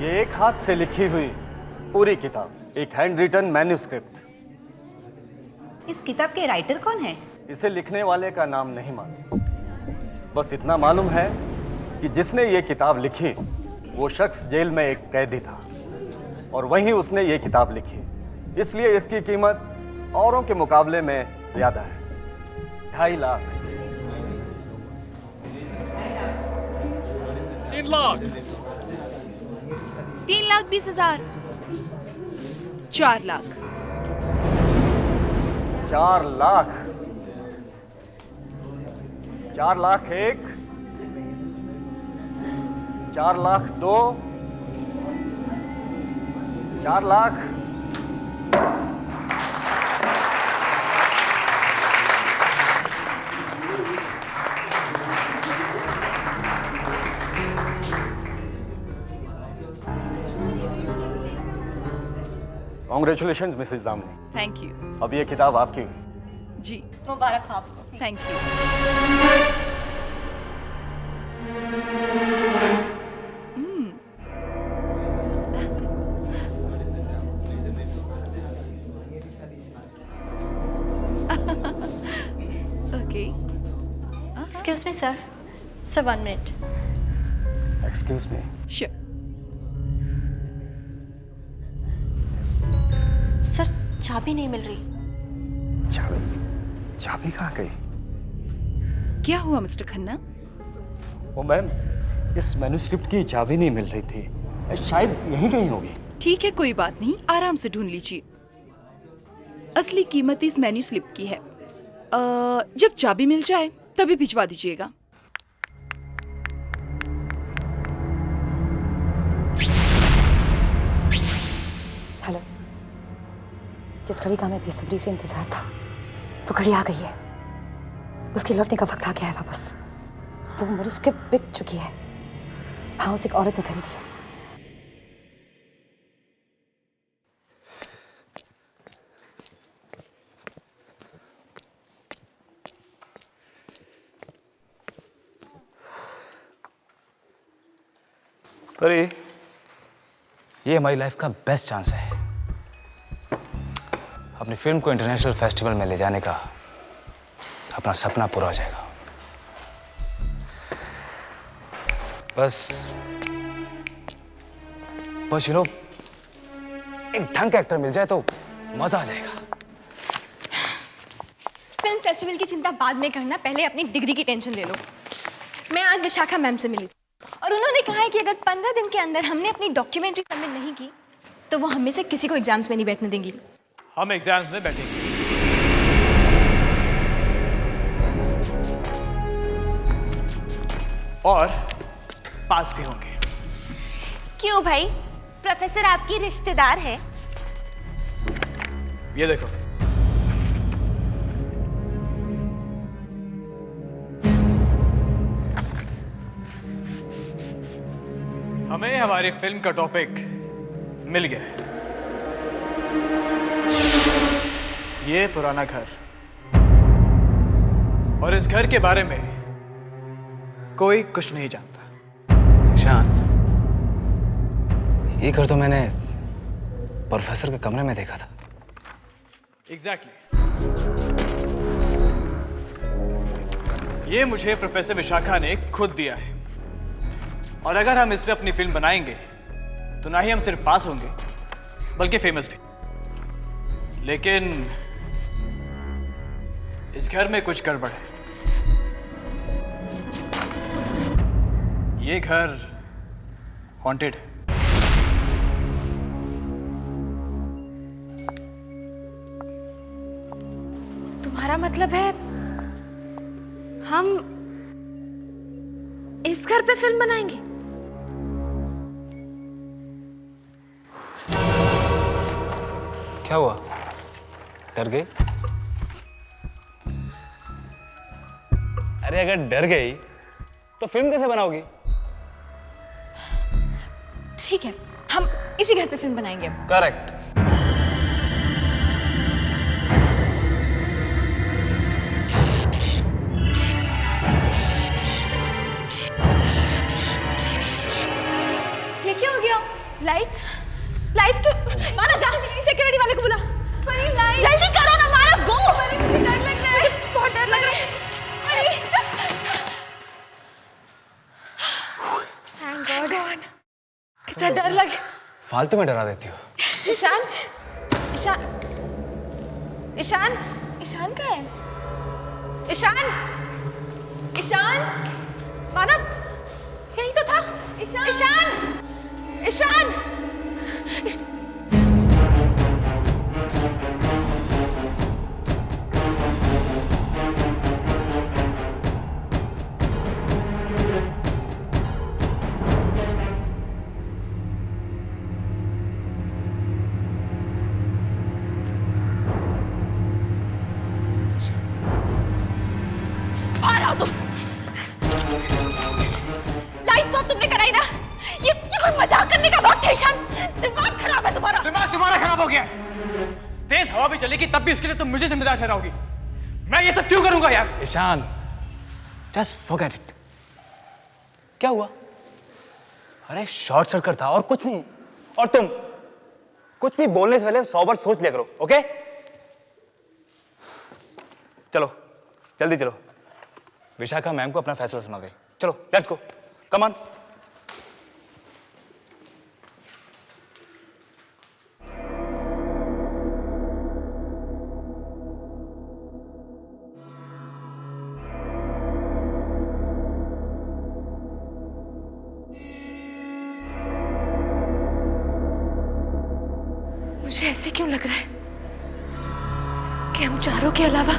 ये एक हाथ से लिखी हुई पूरी किताब, एक हैंड रिटन मैन्युस्क्रिप्ट। इस किताब के राइटर कौन है? इसे लिखने वाले का नाम नहीं मालूम, बस इतना मालूम है कि जिसने ये किताब लिखी वो शख्स जेल में एक कैदी था और वहीं उसने ये किताब लिखी, इसलिए इसकी कीमत औरों के मुकाबले में ज्यादा है। 2.5 lakh. 3 lakh. 3,20,000। 4 lakh. 4 lakh. 4 lakh 1, 4 lakh 2, 4 lakh. Congratulation Mrs Damini. Thank you. अब ये किताब आपकी। जी मुबारक हो आपको। Thank you. Okay. Excuse me sir, 1 minute. Excuse me. Sure. Sir चाबी नहीं मिल रही। चाबी? चाबी कहाँ गई? क्या हुआ मिस्टर खन्ना? ओ मैम, इस मैन्युस्क्रिप्ट की चाबी नहीं मिल रही थी, शायद यहीं कहीं होगी। ठीक है, कोई बात नहीं, आराम से ढूंढ लीजिए। असली कीमत इस मेन्यू स्लिप की है। जब चाबी मिल जाए तभी भिजवा दीजिएगा। हेलो। जिस घड़ी का हमें बेसब्री से इंतजार था वो घड़ी आ गई है। उसके लौटने का वक्त आ गया है वापस। वो मैन्युस्क्रिप्ट बिक चुकी है। हाँ, उसे एक औरत ने खरीदी है। अरे ये हमारी लाइफ का बेस्ट चांस है अपनी फिल्म को इंटरनेशनल फेस्टिवल में ले जाने का। अपना सपना पूरा हो जाएगा। बस यू नो एक ढंग का एक्टर मिल जाए तो मजा आ जाएगा। फिल्म फेस्टिवल की चिंता बाद में करना, पहले अपनी डिग्री की टेंशन ले लो। मैं आज विशाखा मैम से मिली और उन्होंने कहा है कि अगर 15 दिन के अंदर हमने अपनी डॉक्यूमेंट्री सबमिट नहीं की तो वो हमें से किसी को एग्जाम्स में नहीं बैठने देंगी। हम एग्जाम्स में बैठेंगे। और पास भी होंगे। क्यों भाई, प्रोफेसर आपकी रिश्तेदार है? ये देखो, हमें हमारी फिल्म का टॉपिक मिल गया है। ये पुराना घर, और इस घर के बारे में कोई कुछ नहीं जानता। ईशान, ये घर तो मैंने प्रोफेसर के कमरे में देखा था। एग्जैक्टली। ये मुझे प्रोफेसर विशाखा ने खुद दिया है, और अगर हम इस पे अपनी फिल्म बनाएंगे तो ना ही हम सिर्फ पास होंगे बल्कि फेमस भी। लेकिन इस घर में कुछ गड़बड़ है। ये घर हॉन्टेड है। तुम्हारा मतलब है हम इस घर पे फिल्म बनाएंगे? क्या हुआ, डर गई? अरे अगर डर गई तो फिल्म कैसे बनाओगी? ठीक है, हम इसी घर पे फिल्म बनाएंगे। करेक्ट। लाइट्स लाइट्स क्यों? मानव जा सिक्योरिटी वाले को बुला। जल्दी करो ना मानव, गो। मुझे डर लग रहा है, बहुत डर लग रहा है। Just thank God. कितना डर लगे। फालतू में डरा देती हो। ईशान ईशान ईशान ईशान कहाँ है? ईशान ईशान मानव यही तो था। ईशान ईशान ईशान लाइट्स ऑफ तुमने कराई ना? ये कोई मजाक करने का वक्त है ईशान। दिमाग खराब है तुम्हारा। दिमाग तुम्हारा खराब हो गया। तेज हवा भी चलेगी तब भी उसके लिए तुम मुझे जिम्मेदार ठहराओगी। मैं ये सब क्यों करूंगा यार? Ishaan, just forget it. क्या हुआ? अरे शॉर्ट सर्किट था और कुछ नहीं। और तुम कुछ भी बोलने से पहले 100 बार सोच लिया करो, ओके? चलो जल्दी चलो, विशाखा मैम को अपना फैसला सुना दे। चलो लेट्स गो, कम ऑन। मुझे ऐसे क्यों लग रहा है कि हम चारों के अलावा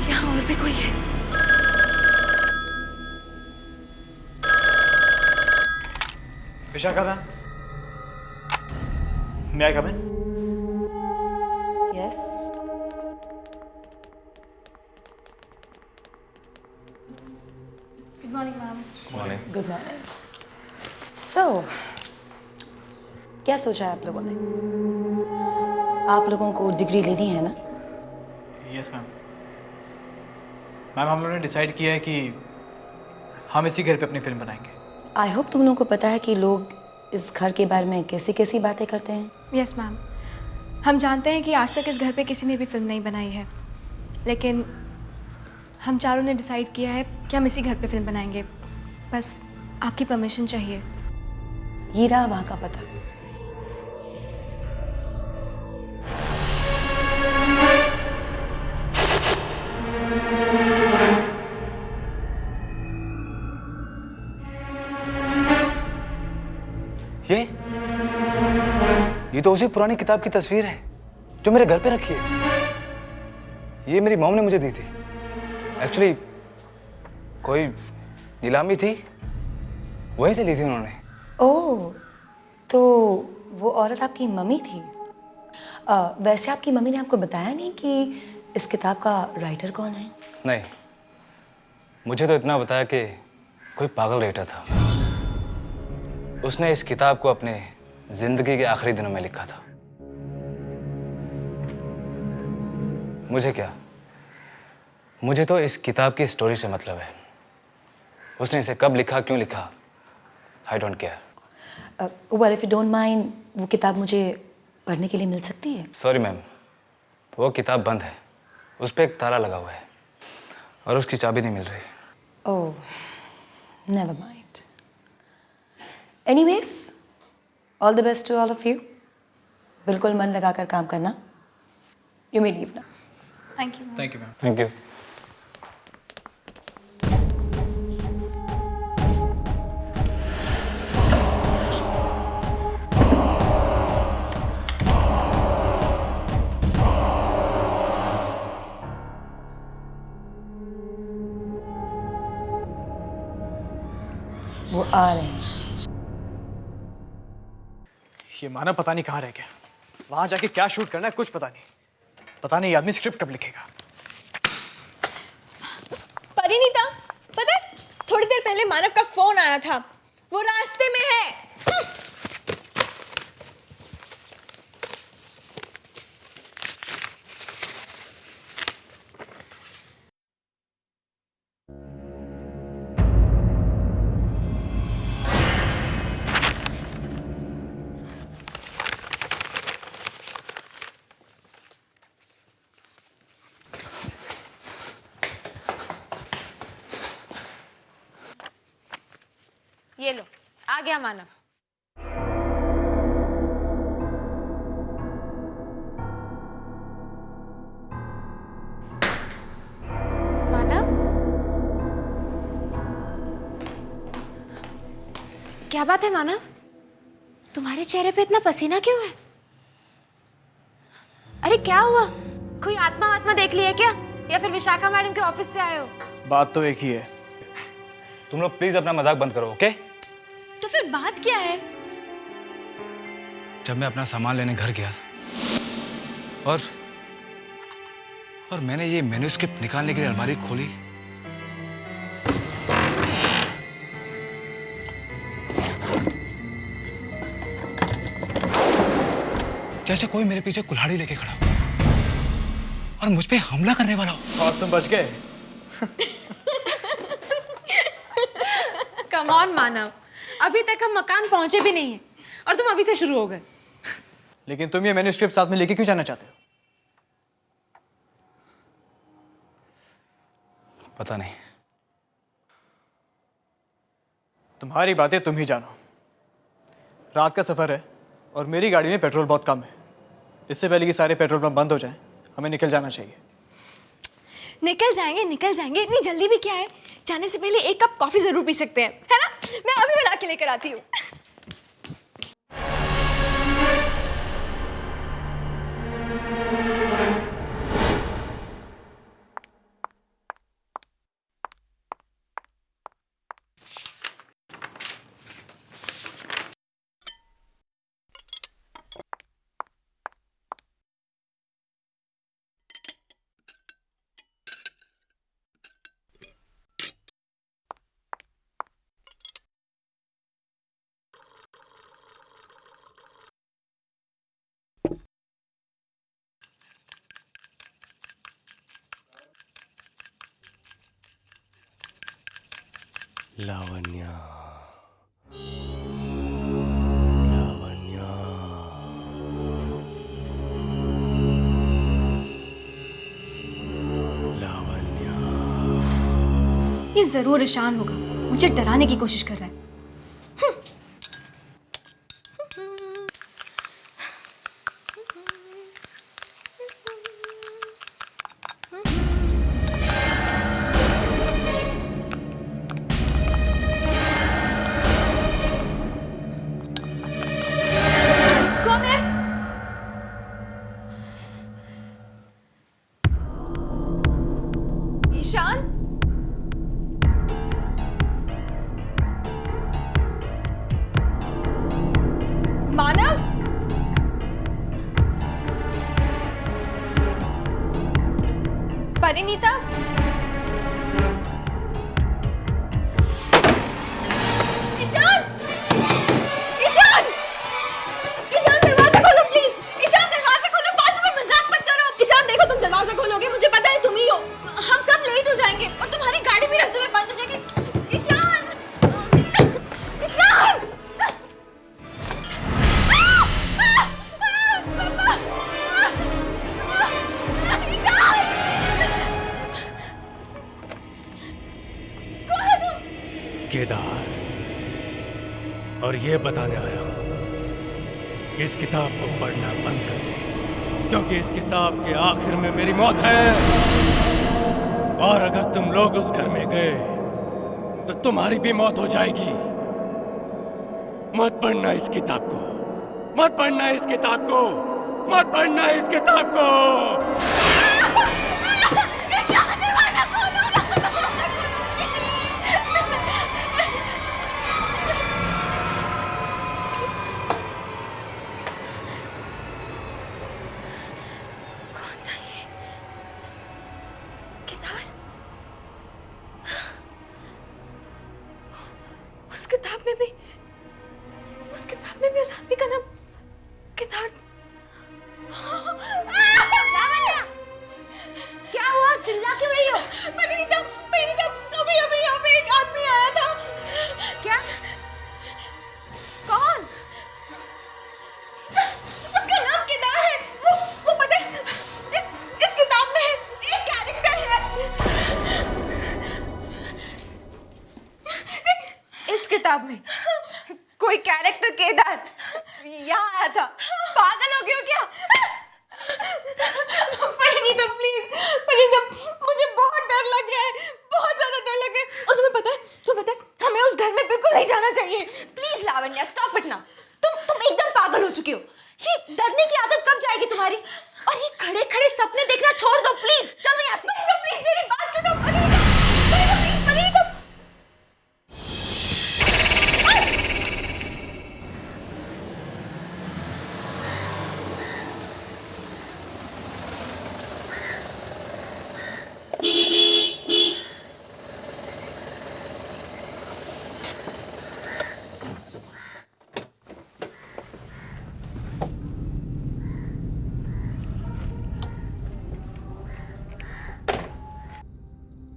यहाँ और भी कोई है। विशाखा मैम, मैं come in? Yes. Good morning ma'am. Good morning. So क्या सोचा है आप लोगों ने? आप लोगों को डिग्री लेनी है ना? Yes ma'am. मैम हम लोगों ने डिसाइड किया है कि हम इसी घर पे अपनी फिल्म बनाएंगे। आई होप तुम लोगों को पता है कि लोग इस घर के बारे में कैसी कैसी बातें करते हैं। यस मैम, हम जानते हैं कि आज तक इस घर पे किसी ने भी फिल्म नहीं बनाई है, लेकिन हम चारों ने डिसाइड किया है कि हम इसी घर पे फिल्म बनाएंगे। बस आपकी परमिशन चाहिए। ये रहा वहाँ का पता। ये तो उसी पुरानी किताब की तस्वीर है जो मेरे घर पे रखी है। ये मेरी मॉम ने मुझे दी थी। एक्चुअली कोई नीलामी थी, वहीं से ली थी उन्होंने। ओह, तो वो औरत आपकी मम्मी थी? वैसे आपकी मम्मी ने आपको बताया नहीं कि इस किताब का राइटर कौन है? नहीं, मुझे तो इतना बताया कि कोई पागल राइटर था। उसने इस किताब को अपने जिंदगी के आखिरी दिनों में लिखा था। मुझे क्या, मुझे तो इस किताब की स्टोरी से मतलब है। उसने इसे कब लिखा, क्यों लिखा, I don't care. Well if you don't mind, वो किताब मुझे पढ़ने के लिए मिल सकती है? सॉरी मैम, वो किताब बंद है। उस पर एक ताला लगा हुआ है और उसकी चाबी नहीं मिल रही। Oh, never mind. Anyways, all the best to all of you. बिल्कुल मन लगाकर काम करना। You may leave now. Thank you. Thank you ma'am. Thank you. वो आ रहे हैं। ये मानव पता नहीं कहाँ रह गया। वहां जाके क्या शूट करना है कुछ पता नहीं। पता नहीं ये आदमी स्क्रिप्ट कब लिखेगा। परिणीता, पता है थोड़ी देर पहले मानव का फोन आया था, वो रास्ते में है। ये लो, आ गया मानव। मानव, क्या बात है मानव? तुम्हारे चेहरे पे इतना पसीना क्यों है? अरे क्या हुआ? कोई आत्मा वात्मा देख ली है क्या? या फिर विशाखा मैडम के ऑफिस से आए हो? बात तो एक ही है। तुम लोग प्लीज अपना मजाक बंद करो, ओके? तो फिर बात क्या है? जब मैं अपना सामान लेने घर गया और मैंने ये मैन्युस्क्रिप्ट निकालने के लिए अलमारी खोली, जैसे कोई मेरे पीछे कुल्हाड़ी लेके खड़ा हो और मुझ पे हमला करने वाला हो। और तुम बच गए। कम ऑन मानव, अभी तक हम मकान पहुंचे भी नहीं हैं और तुम अभी से शुरू हो गए। लेकिन तुम ये मैन्युस्क्रिप्ट साथ में लेके क्यों जाना चाहते हो? पता नहीं। तुम्हारी बातें तुम ही जानो। रात का सफर है और मेरी गाड़ी में पेट्रोल बहुत कम है। इससे पहले कि सारे पेट्रोल पंप बंद हो जाएं, हमें निकल जाना चाहिए। निकल जाएंगे, इतनी जल्दी भी क्या है? जाने से पहले एक कप कॉफी जरूर पी सकते हैं, है ना? मैं अभी बना के लेकर आती हूँ। लावण्या, ये जरूर ईशान होगा, मुझे डराने की कोशिश कर रहा है। कौन है? ईशान? मानव? परिणीता? ईशान! ईशान! ईशान दरवाजा खोलो प्लीज! ईशान दरवाजा खोलो, फालतू में मजाक मत करो! ईशान देखो, तुम दरवाजा खोलोगे मुझे पता है तुम ही हो। हम सब लेट हो जाएंगे और तुम्हारी गाड़ी भी रास्ते में बंद हो जाएगी। ईशान! ईशान! केदार, और ये बताने आया हूं कि इस किताब को पढ़ना बंद कर दे, क्योंकि इस किताब के आखिर में मेरी मौत है। और अगर तुम लोग उस घर में गए तो तुम्हारी भी मौत हो जाएगी। मत पढ़ना इस किताब को, मत पढ़ना इस किताब को, मत पढ़ना इस किताब को। उस किताब में भी उस आदमी का नाम केदार। क्या हुआ? चिल्ला क्यों रही हो? परिणीता, अभी यहाँ पे एक आदमी आया था। क्या? कौन? उसका नाम केदार है। वो पता है, इस किताब में एक कैरेक्टर है। इस इस किताब में कोई कैरेक्टर केदार यहाँ आया था। पागल हो गए हो क्या? परिणीता प्लीज, परिणीता मुझे बहुत डर लग रहा है, बहुत ज्यादा डर लग रहा है। और तुम्हें पता है हमें उस घर में बिल्कुल नहीं जाना चाहिए। प्लीज लावण्या स्टॉप इट ना। तुम एकदम पागल हो चुके हो। ये डरने की आदत कब जाएगी तुम्हारी? और ये खड़े खड़े सपने देखना छोड़ दो प्लीज। चलो यहाँ से। प्लीज मेरी बात सुनो। परिणीता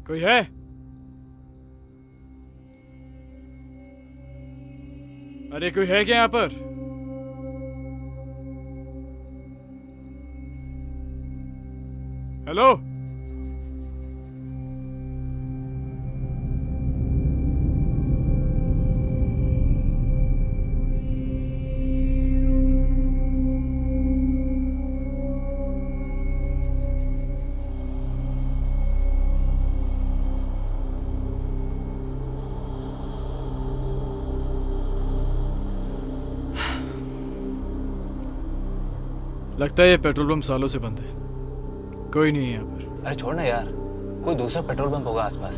कोई है? अरे कोई है क्या यहाँ पर? हेलो? लगता है ये पेट्रोल पंप सालों से बंद है। कोई नहीं है यहाँ पर। अरे छोड़ ना यार, कोई दूसरा पेट्रोल पंप होगा आसपास।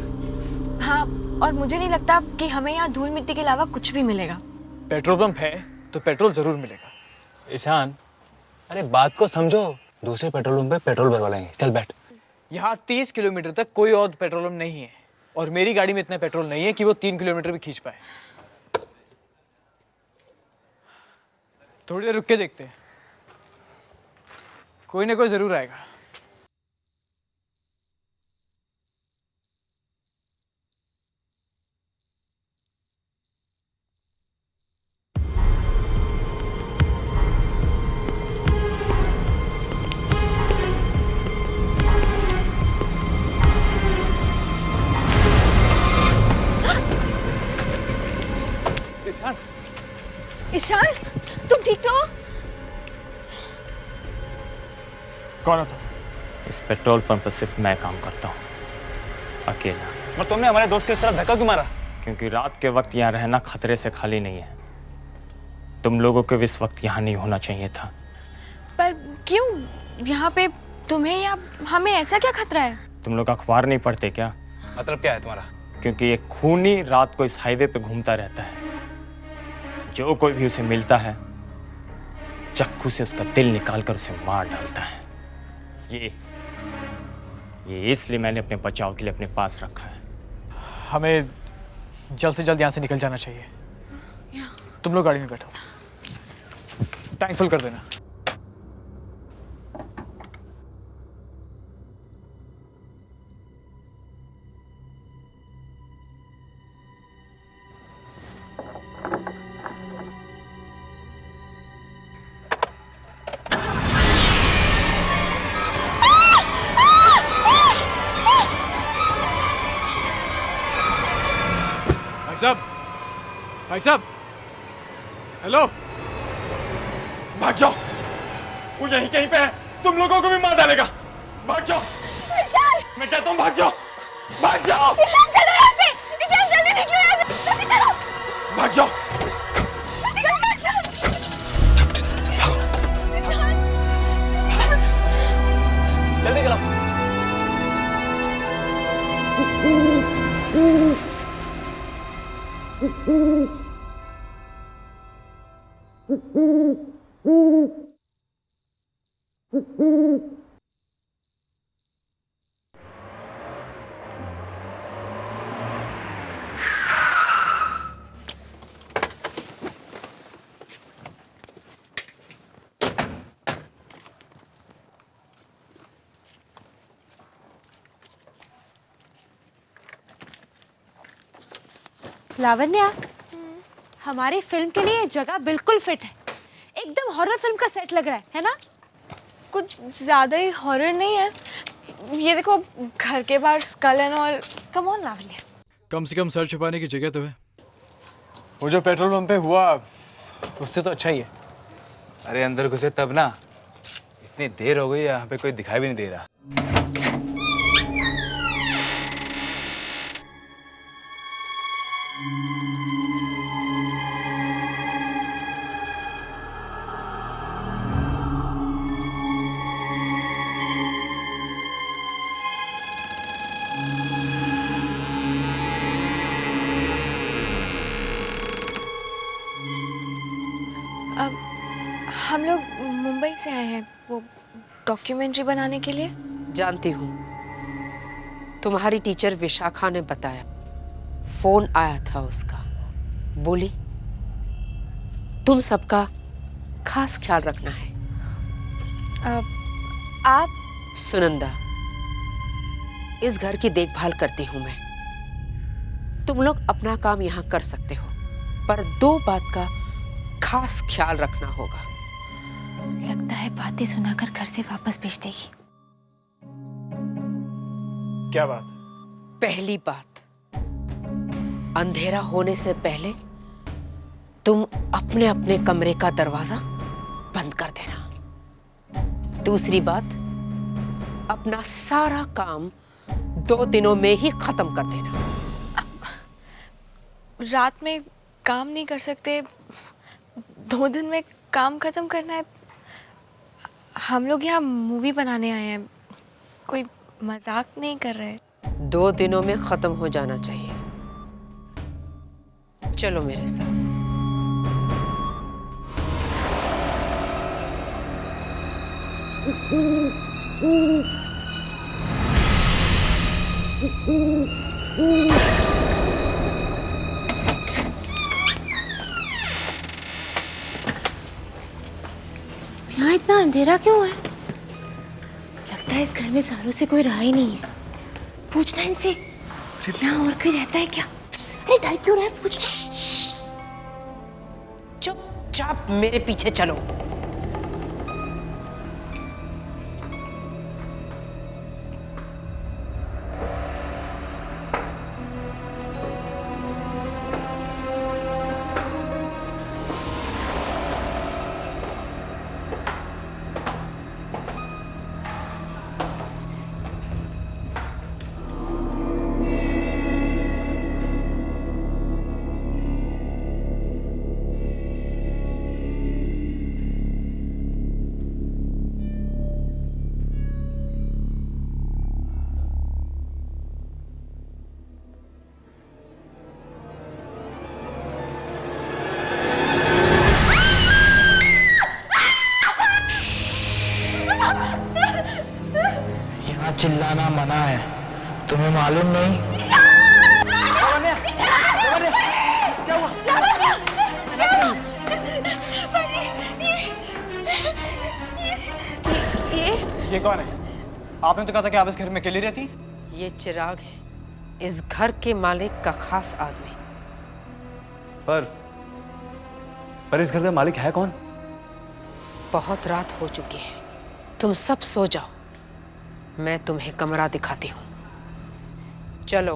हाँ, और मुझे नहीं लगता कि हमें यहाँ धूल मिट्टी के अलावा कुछ भी मिलेगा। पेट्रोल पंप है तो पेट्रोल जरूर मिलेगा। ईशान, अरे बात को समझो। दूसरे पेट्रोल पंप पे पेट्रोल भरवा लेंगे। चल बैठ। यहाँ 30 किलोमीटर तक कोई और पेट्रोल पंप नहीं है और मेरी गाड़ी में इतना पेट्रोल नहीं है कि वो 3 किलोमीटर भी खींच पाए। थोड़ी देर रुक के देखते हैं, कोई ना कोई जरूर आएगा। ईशान, तुम ठीक तो हो? कौन था? इस पेट्रोल पंप पर सिर्फ मैं काम करता हूँ, अकेला। और तुमने हमारे दोस्त के इस तरफ धक्का क्यों मारा? क्योंकि रात के वक्त यहाँ रहना खतरे से खाली नहीं है। तुम लोगों को इस वक्त यहाँ नहीं होना चाहिए था। पर क्यों? यहाँ पे तुम्हें या हमें ऐसा क्या खतरा है? तुम लोग अखबार नहीं पढ़ते क्या? मतलब क्या है तुम्हारा? क्योंकि एक खूनी रात को इस हाईवे पे घूमता रहता है। जो कोई भी उसे मिलता है चाकू से उसका दिल निकालकर उसे मार डालता है। ये इसलिए मैंने अपने बचाव के लिए अपने पास रखा है। हमें जल्द से जल्द यहाँ से निकल जाना चाहिए। तुम लोग गाड़ी में बैठो, टैंक फुल कर देना। भाई साहब, हेलो। भाग जाओ, वो यहीं कहीं पे है, तुम लोगों को भी मार डालेगा। भाग जाओ। मैं कहता हूँ भाग जाओ, भाग जाओ। चलो यहाँ से, जल्दी निकलो यहाँ से, जल्दी चलो। भाग जाओ। जल्दी चलो। लावण्या, हमारी फिल्म के लिए जगह बिल्कुल फिट है। एकदम हॉरर फिल्म का सेट लग रहा है ना? कुछ ज्यादा ही हॉरर नहीं है। ये देखो, घर के बाहर skull and all. Come on Lavanya. कम से कम सर छुपाने की जगह तो है। वो जो पेट्रोल पंप पे हुआ उससे तो अच्छा ही है। अरे अंदर घुसे तब ना, इतनी देर हो गई यहाँ पे कोई दिखाई भी नहीं दे रहा। अब हम लोग मुंबई से आए हैं वो डॉक्यूमेंट्री बनाने के लिए। जानती हूँ, तुम्हारी टीचर विशाखा ने बताया, फोन आया था उसका। बोली तुम सबका खास ख्याल रखना है। आप सुनंदा, इस घर की देखभाल करती हूँ मैं। तुम लोग अपना काम यहाँ कर सकते हो, पर 2 बात का खास ख्याल रखना होगा। लगता है बातें सुनाकर घर से वापस भेज देगी। क्या बात? पहली बात, अंधेरा होने से पहले तुम अपने अपने कमरे का दरवाजा बंद कर देना। दूसरी बात, अपना सारा काम 2 दिनों में ही खत्म कर देना। रात में काम नहीं कर सकते, 2 दिन में काम खत्म करना है। हम लोग यहाँ मूवी बनाने आए हैं, कोई मजाक नहीं कर रहे। 2 दिनों में खत्म हो जाना चाहिए। चलो मेरे साथ। यहाँ इतना अंधेरा क्यों है? लगता है इस घर में सालों से कोई रहा ही नहीं है। पूछना इनसे, यहाँ और कोई रहता है क्या? अरे डर क्यों रहा है? पूछना। चुपचाप मेरे पीछे चलो। चिल्लाना मना है, तुम्हें मालूम नहीं? क्या हुआ? ये कौन है? आपने तो कहा था कि आप इस घर में अकेली रहती। ये चिराग है, इस घर के मालिक का खास आदमी। पर इस घर का मालिक है कौन? बहुत रात हो चुकी है, तुम सब सो जाओ। मैं तुम्हें कमरा दिखाती हूँ, चलो।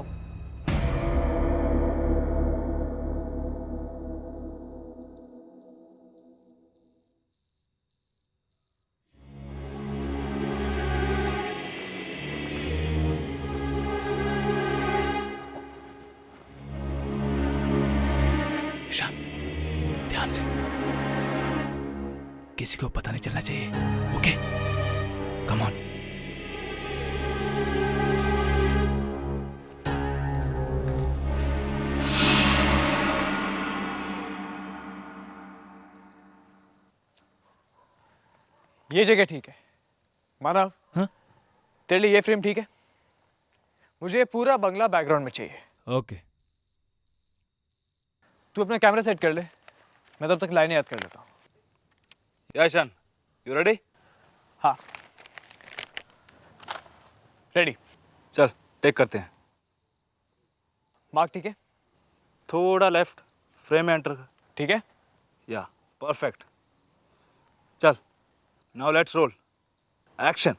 ईशान, ध्यान से, किसी को पता नहीं चलना चाहिए। Okay, come on. ये जगह ठीक है मानव। हाँ? तेरे लिए ये फ्रेम ठीक है? मुझे ये पूरा बंगला बैकग्राउंड में चाहिए। ओके। तू अपना कैमरा सेट कर ले, मैं तब तक लाइनें याद कर लेता हूँ। Ishaan, you ready? हाँ, रेडी। चल टेक करते हैं। मार्क ठीक है? थोड़ा लेफ्ट, फ्रेम में एंटर कर। ठीक है? या परफेक्ट। चल, नाउ लेट्स रोल। एक्शन।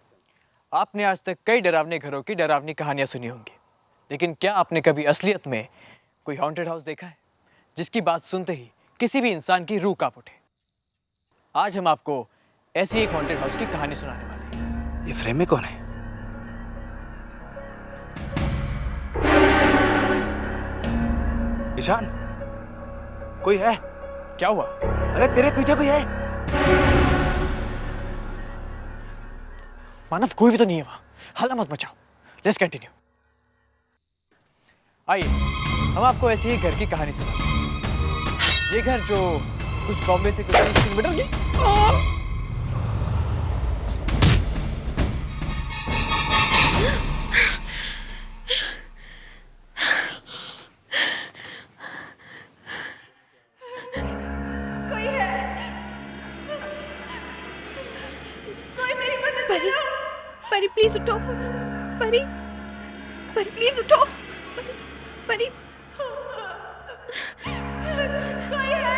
आपने आज तक कई डरावने घरों की डरावनी कहानियां सुनी होंगी, लेकिन क्या आपने कभी असलियत में कोई हॉन्टेड हाउस देखा है? जिसकी बात सुनते ही किसी भी इंसान की रूह कांप उठे। आज हम आपको ऐसी एक हॉन्टेड हाउस की कहानी सुनाने वाले हैं। ये फ्रेम में कौन है? ईशान, कोई है? क्या हुआ? अरे तेरे पीछे कोई है? मानव, कोई भी तो नहीं है वहां। हल्ला मत मचाओ। Let's continue. आइए हम आपको ऐसी ही घर की कहानी सुनाते हैं। ये घर जो कुछ बॉम्बे से कुछ 30 किलोमीटर की परी प्लीज उठो। परी, परी प्लीज उठो। परी, कोई है?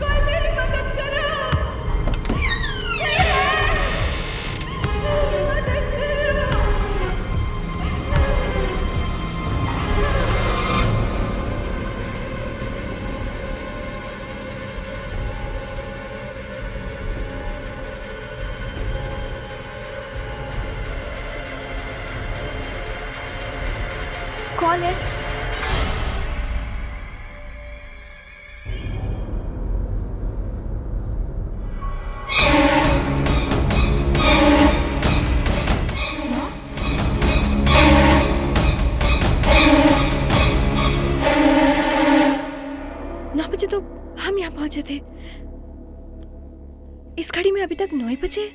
कोई मेरी मदद करो। मदद करो। कौन है? नौ बजे तो हम यहाँ पहुंचे थे। इस घड़ी में अभी तक 9 बजे।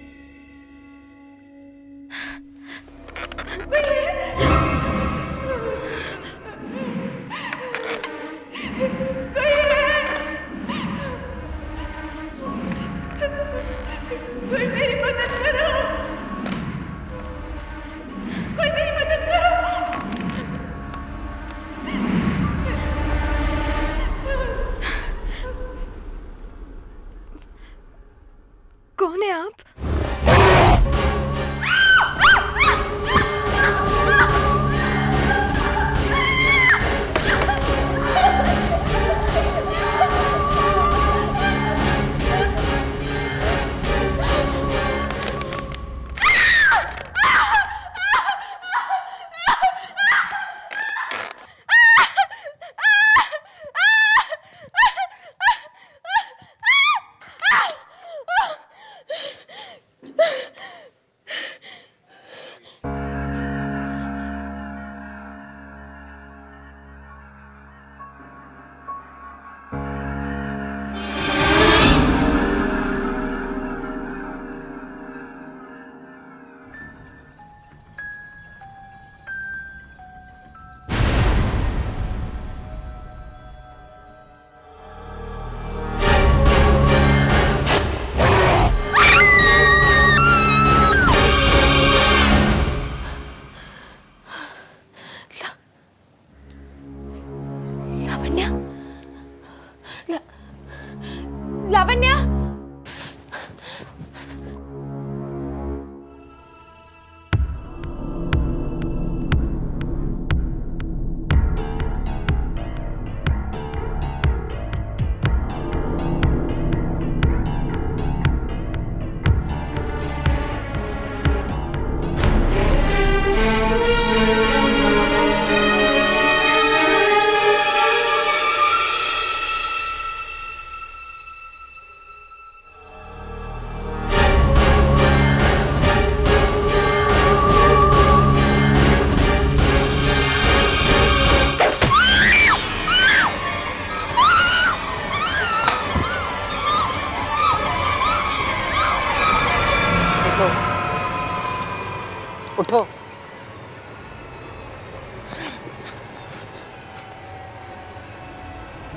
कोई मेरी मदद करो। कोई मेरी मदद करो। कौन है आप? लावण्या, उठो।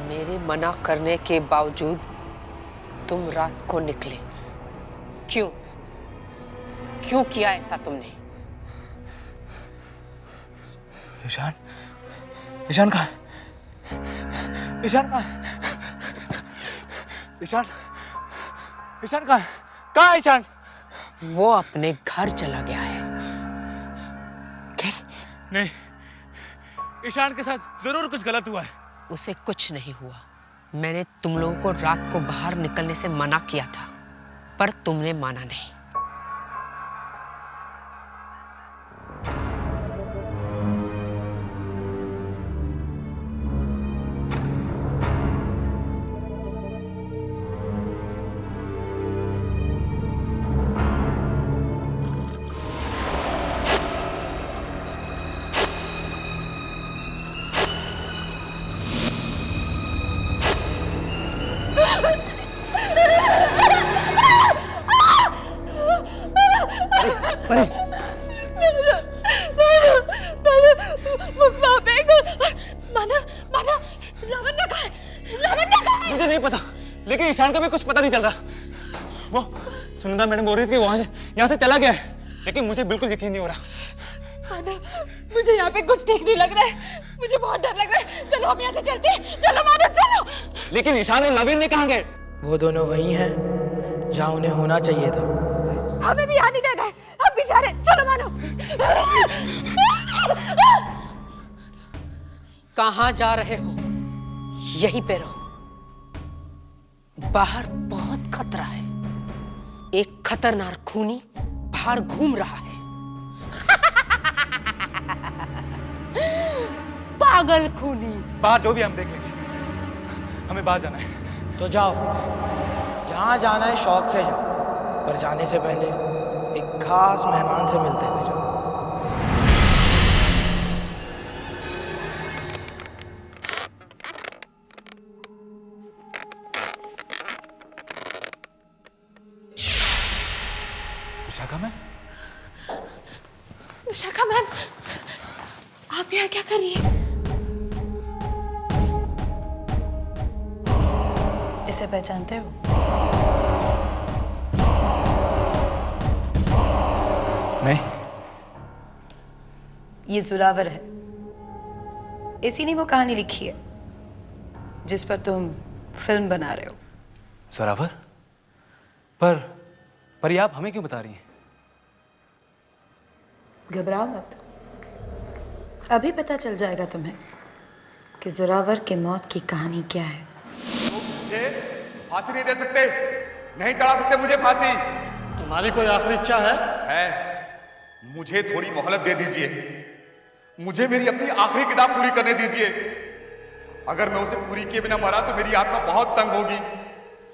मेरे मना करने के बावजूद तुम रात को निकले। क्यों? क्यों किया ऐसा तुमने? ईशान, ईशान कहाँ? ईशान कहाँ? ईशान, ईशान कहाँ? कहाँ है ईशान? वो अपने घर चला गया है। नहीं, ईशान के साथ जरूर कुछ गलत हुआ है। उसे कुछ नहीं हुआ। मैंने तुम लोगों को रात को बाहर निकलने से मना किया था, पर तुमने माना नहीं। मुझे नहीं पता, लेकिन ईशान का भी कुछ पता नहीं चल रहा। वो सुनंदा मैडम बोल रही थी वहां से यहाँ से चला गया है, लेकिन मुझे बिल्कुल यकीन नहीं हो रहा। मुझे यहाँ पे कुछ ठीक नहीं लग रहा है, मुझे बहुत डर लग रहा है। चलो हम यहाँ से चलते हैं, चलो मानो चलो। लेकिन ईशान और नवीन ने कहाँ गए? वो दोनों वही हैं जहाँ उन्हें होना चाहिए था। हमें भी यहाँ नहीं देना है, हम भी जा रहे हैं, चलो मानो। कहाँ जा रहे हो? यहीं पे रहो। बाहर बहुत खतरा है। एक खतरनाक खूनी बाहर घूम रहा है। पागल खूनी। बाहर जो भी हम देख लेंगे, हमें बाहर जाना है। तो जाओ, जहाँ जाना है शौक से जाओ, पर जाने से पहले एक खास मेहमान से मिलते हुए जाओ। विशाखा मैम? विशाखा मैम, आप यहाँ क्या कर रही हैं? इसे पहचानते हो? नहीं। ये जोरावर है। इसी ने वो कहानी लिखी है जिस पर तुम फिल्म बना रहे हो। जोरावर? पर ये आप हमें क्यों बता रही हैं? घबराओ मत, अभी पता चल जाएगा तुम्हें कि जोरावर के मौत की कहानी क्या है। मुझे फांसी नहीं दे सकते, नहीं चढ़ा सकते मुझे फांसी। तुम्हारी कोई आखिरी इच्छा है? मुझे थोड़ी मोहलत दे दीजिए, मुझे मेरी अपनी आखिरी किताब पूरी करने दीजिए। अगर मैं उसे पूरी किए बिना मरा तो मेरी आत्मा बहुत तंग होगी।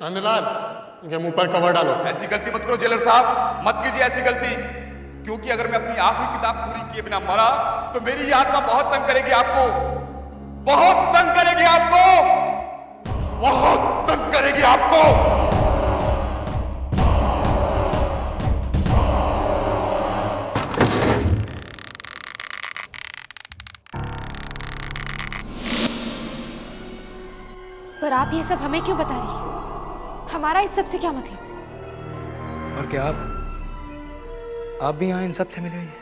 नंदलाल, इनके मुंह पर कवर डालो। ऐसी गलती मत करो जेलर साहब, मत कीजिए ऐसी गलती, क्योंकि अगर मैं अपनी आखिरी किताब पूरी किए बिना मरा तो मेरी ये आत्मा बहुत तंग करेगी आपको, बहुत तंग करेगी आपको, बहुत तंग करेगी आपको। पर आप ये सब हमें क्यों बता रही हैं? हमारा इस सब से क्या मतलब? और क्या आप भी यहाँ इन सब से मिले हुई हैं?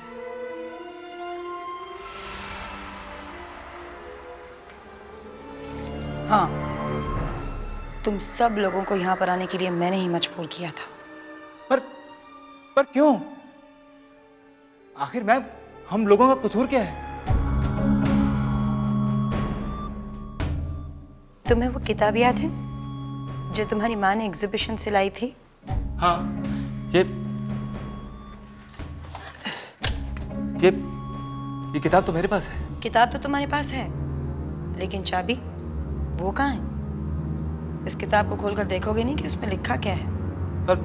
हाँ, तुम सब लोगों को यहाँ पर आने के लिए मैंने ही मजबूर किया था। पर क्यों? आखिर मैम, हम लोगों का कसूर क्या है? तुम्हें वो किताब याद है जो तुम्हारी माँ ने एग्जीबिशन से लाई थी? हाँ, ये किताब तो मेरे पास है। किताब तो तुम्हारे पास है, लेकिन चाबी वो कहाँ है? इस किताब को खोलकर देखोगे नहीं कि उसमें लिखा क्या है? पर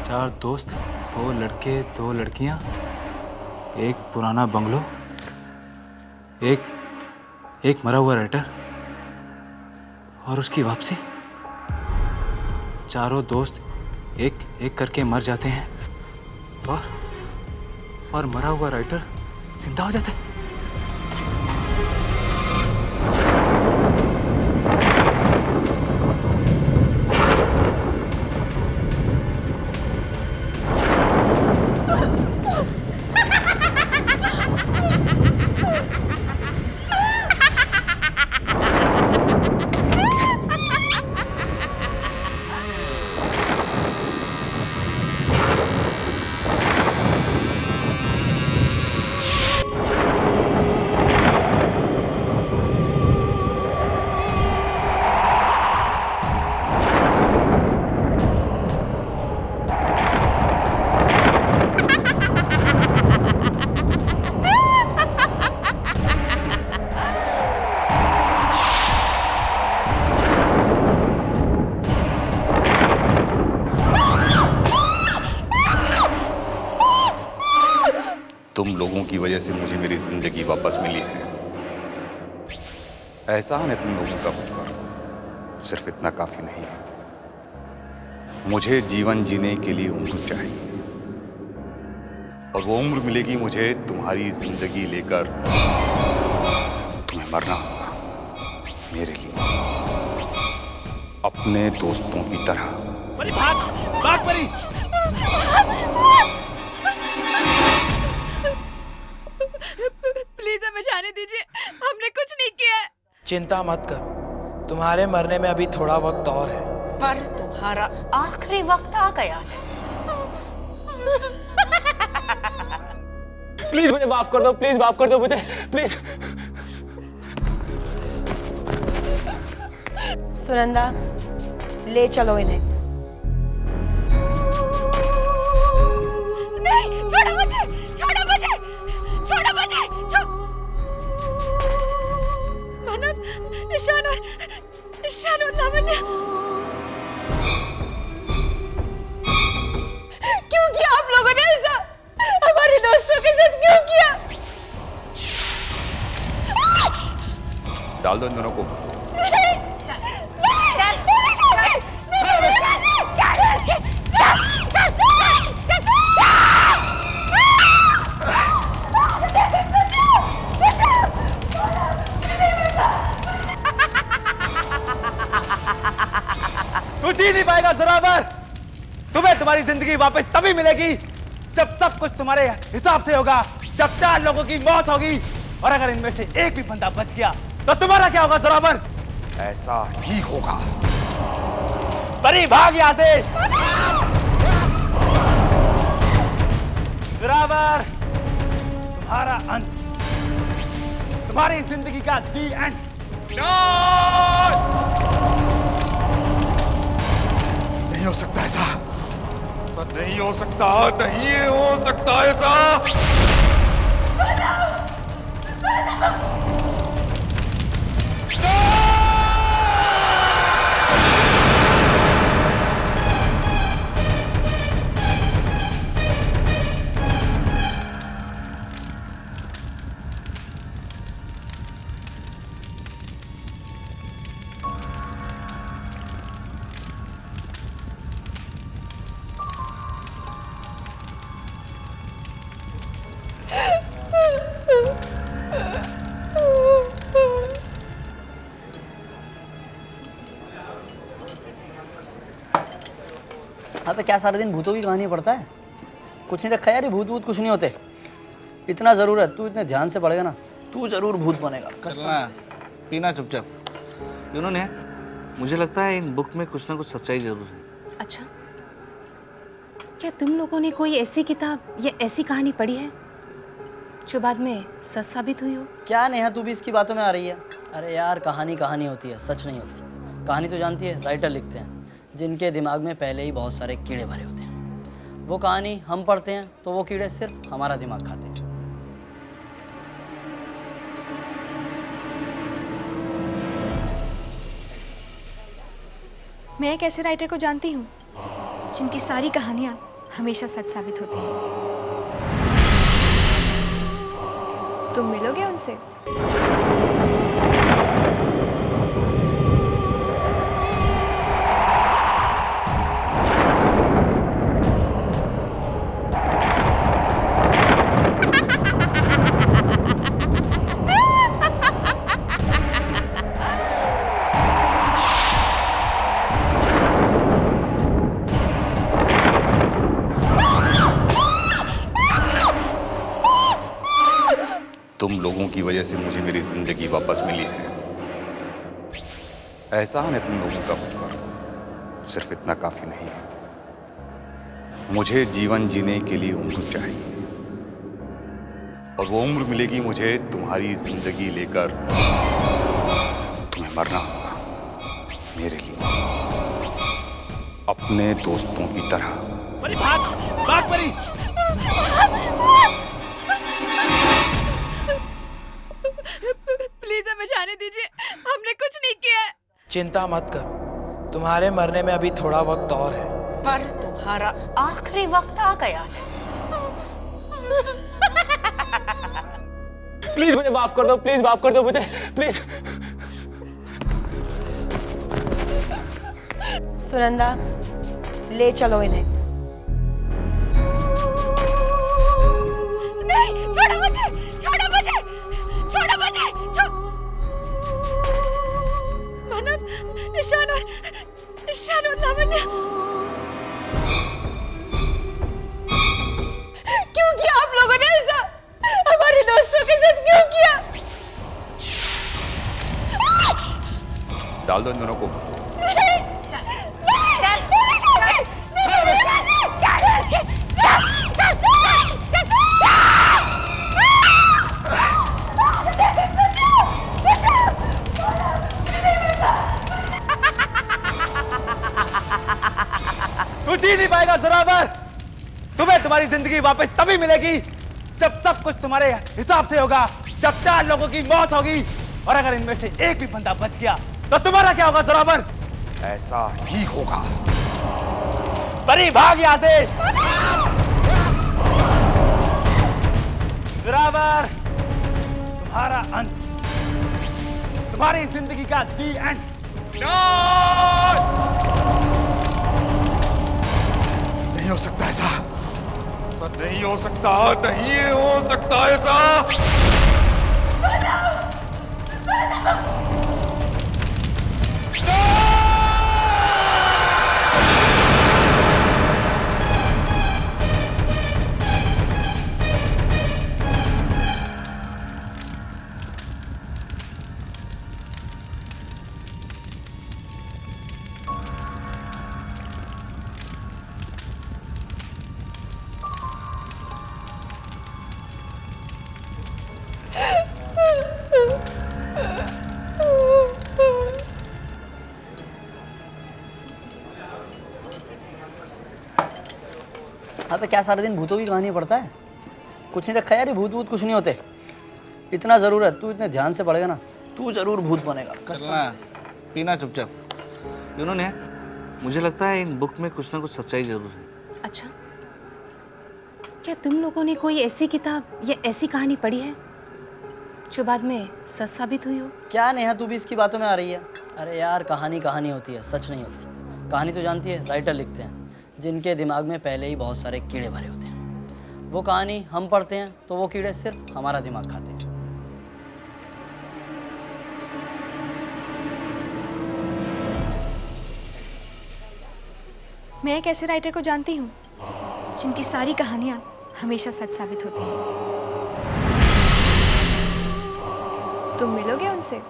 चार दोस्त, दो लड़के, दो लड़कियां, एक पुराना बंगलो, एक मरा हुआ राइटर और उसकी वापसी। चारों दोस्त एक एक करके मर जाते हैं और मरा हुआ राइटर जिंदा हो जाता है। तुम लोगों की वजह से मुझे मेरी जिंदगी वापस मिली है। एहसान है तुम लोगों का मुझ पर, सिर्फ इतना काफी नहीं है। मुझे जीवन जीने के लिए उम्र चाहिए, और वो उम्र मिलेगी मुझे तुम्हारी जिंदगी लेकर। तुम्हें मरना होगा मेरे लिए, अपने दोस्तों की तरह। परी भाग, भाग परी। प्लीज हमें जाने दीजिए, हमने कुछ नहीं किया है। चिंता मत करो, तुम्हारे मरने में अभी थोड़ा वक्त और है। पर तुम्हारा आखिरी वक्त आ गया है। प्लीज मुझे माफ कर दो, प्लीज माफ कर दो मुझे, प्लीज। सुनंदा, ले चलो इन्हें। नहीं, छोड़ो मुझे, छोड़ो मुझे, छोड़ो मुझे, मानव, ईशान और लावण्य, क्यों किया आप लोगों ने ऐसा? हमारे दोस्तों के साथ क्यों किया? डाल दो इन दोनों को। तू जी नहीं पाएगा ज़ोरावर। तुम्हें तुम्हारी जिंदगी वापस तभी मिलेगी जब सब कुछ तुम्हारे हिसाब से होगा, जब 4 लोगों की मौत होगी, और अगर इनमें से एक भी बंदा बच गया तो तुम्हारा क्या होगा ज़ोरावर? ऐसा ही होगा। परी भाग यहाँ से। ज़ोरावर, तुम्हारा अंत, तुम्हारी जिंदगी का दी एंड। नहीं हो सकता ऐसा, नहीं हो सकता, नहीं हो सकता ऐसा। अबे क्या सारे दिन भूतों की कहानी पढ़ता है? कुछ नहीं रखा यार, ये भूत कुछ नहीं होते। इतना जरूर है, तू इतने ध्यान से पढ़ेगा ना, तू जरूर भूत बनेगा। चलना, पीना चुपचाप। इन्होंने, मुझे लगता है इन बुक में कुछ ना कुछ सच्चाई जरूर है। अच्छा, क्या तुम लोगों ने कोई ऐसी किताब या ऐसी कहानी पढ़ी है जो बाद में सच साबित हुई हो? क्या नेहा, तू भी इसकी बातों में आ रही है? अरे यार, कहानी कहानी होती है, सच नहीं होती। कहानी तो जानती है, राइटर लिखते हैं जिनके दिमाग में पहले ही बहुत सारे कीड़े भरे होते हैं। वो कहानी हम पढ़ते हैं तो वो कीड़े सिर्फ हमारा दिमाग खाते हैं। मैं एक ऐसे राइटर को जानती हूँ जिनकी सारी कहानियाँ हमेशा सच साबित होती हैं। तुम मिलोगे उनसे? तुम लोगों की वजह से मुझे मेरी जिंदगी वापस मिली है। एहसान है तुम लोगों का मुझ पर, सिर्फ इतना काफी नहीं है। मुझे जीवन जीने के लिए उम्र चाहिए, और वो उम्र मिलेगी मुझे तुम्हारी जिंदगी लेकर। तुम्हें मरना होगा मेरे लिए, अपने दोस्तों की तरह। परी भाग, भाग परी। प्लीज हमें जाने दीजिए, हमने कुछ नहीं किया है। चिंता मत करो, तुम्हारे मरने में अभी थोड़ा वक्त और है। पर तुम्हारा आखिरी वक्त आ गया है। प्लीज मुझे माफ कर दो, प्लीज माफ कर दो मुझे, प्लीज। सुनंदा, ले चलो इन्हें। नहीं, छोड़ो मुझे, छोड़ो मुझे, छोड़ो मुझे, मानव, ईशान और लावण्य, क्यों किया आप लोगों ने ऐसा? हमारे दोस्तों के साथ क्यों किया? डाल दो इन दोनों को। तू जी नहीं पाएगा जोरावर। तुम्हें तुम्हारी जिंदगी वापस तभी मिलेगी जब सब कुछ तुम्हारे हिसाब से होगा, जब 4 लोगों की मौत होगी, और अगर इनमें से एक भी बंदा बच गया तो तुम्हारा क्या होगा जोरावर? ऐसा ही होगा। परी भाग यहां से। जोरावर, तुम्हारा अंत, तुम्हारी जिंदगी का दी एंड। नहीं हो सकता ऐसा, नहीं हो सकता, नहीं हो सकता ऐसा। हाँ, पे क्या सारे दिन भूतों की कहानी पढ़ता है? कुछ नहीं रखा यार, ये भूत भूत कुछ नहीं होते। इतना जरूर है, तू इतने ध्यान से पढ़ेगा ना, तू जरूर भूत बनेगा। चलना, पीना चुपचाप। उन्होंने, मुझे लगता है इन बुक में कुछ ना कुछ सच्चाई जरूर है। अच्छा, क्या तुम लोगों ने कोई ऐसी किताब या ऐसी कहानी पढ़ी है जो बाद में सच साबित हुई हो? क्या नेहा, तू भी इसकी बातों में आ रही है? अरे यार, कहानी कहानी होती है, सच नहीं होती। कहानी तो जानती है, राइटर लिखते हैं जिनके दिमाग में पहले ही बहुत सारे कीड़े भरे होते हैं। वो कहानी हम पढ़ते हैं तो वो कीड़े सिर्फ हमारा दिमाग खाते हैं। मैं एक ऐसे राइटर को जानती हूँ जिनकी सारी कहानियाँ हमेशा सच साबित होती हैं। तुम मिलोगे उनसे?